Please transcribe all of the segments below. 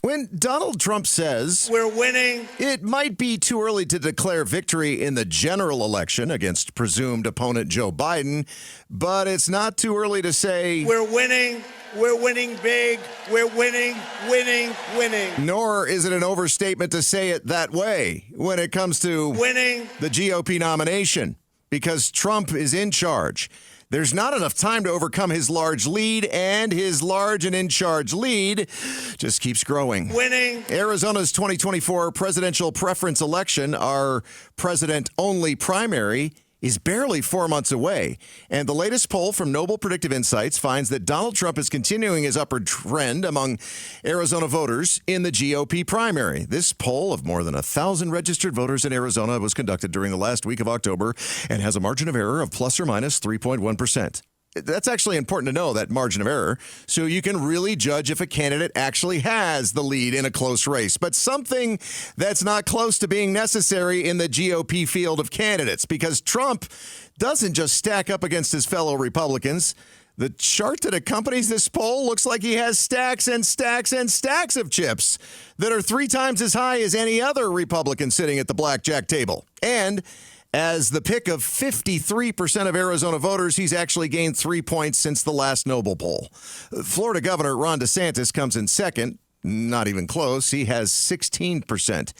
When Donald Trump says we're winning, it might be too early to declare victory in the general election against presumed opponent Joe Biden, but it's not too early to say we're winning big, we're winning. Nor is it an overstatement to say it that way when it comes to winning the GOP nomination, because Trump is in charge. There's not enough time to overcome his large lead, and his large and in-charge lead just keeps growing. Winning. Arizona's 2024 presidential preference election, our president-only primary, is barely 4 months away. And the latest poll from Noble Predictive Insights finds that Donald Trump is continuing his upward trend among Arizona voters in the GOP primary. This poll of more than 1,000 registered voters in Arizona was conducted during the last week of October and has a margin of error of plus or minus 3.1%. That's actually important to know, that margin of error, so you can really judge if a candidate actually has the lead in a close race. But something that's not close to being necessary in the GOP field of candidates, because Trump doesn't just stack up against his fellow Republicans. The chart that accompanies this poll looks like he has stacks and stacks and stacks of chips that are 3 times as high as any other Republican sitting at the blackjack table. And as the pick of 53% of Arizona voters, he's actually gained 3 points since the last Noble poll. Florida Governor Ron DeSantis comes in second, not even close. He has 16%,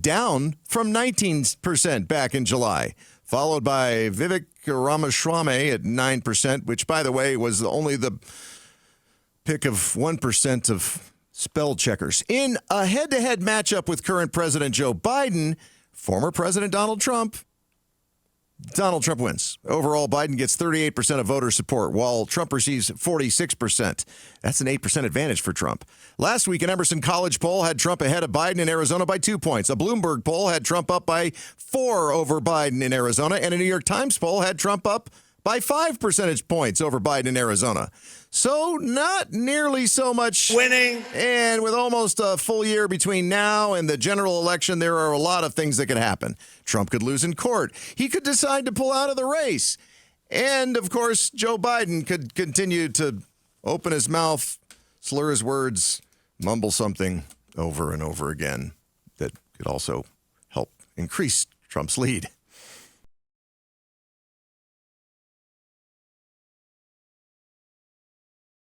down from 19% back in July, followed by Vivek Ramaswamy at 9%, which, by the way, was only the pick of 1% of spell checkers. In a head-to-head matchup with current President Joe Biden, former President Donald Trump wins. Overall, Biden gets 38% of voter support, while Trump receives 46%. That's an 8% advantage for Trump. Last week, an Emerson College poll had Trump ahead of Biden in Arizona by 2 points. A Bloomberg poll had Trump up by 4 over Biden in Arizona, and a New York Times poll had Trump up by 5 percentage points over Biden in Arizona. So not nearly so much winning. And with almost a full year between now and the general election, there are a lot of things that could happen. Trump could lose in court. He could decide to pull out of the race. And, of course, Joe Biden could continue to open his mouth, slur his words, mumble something over and over again that could also help increase Trump's lead.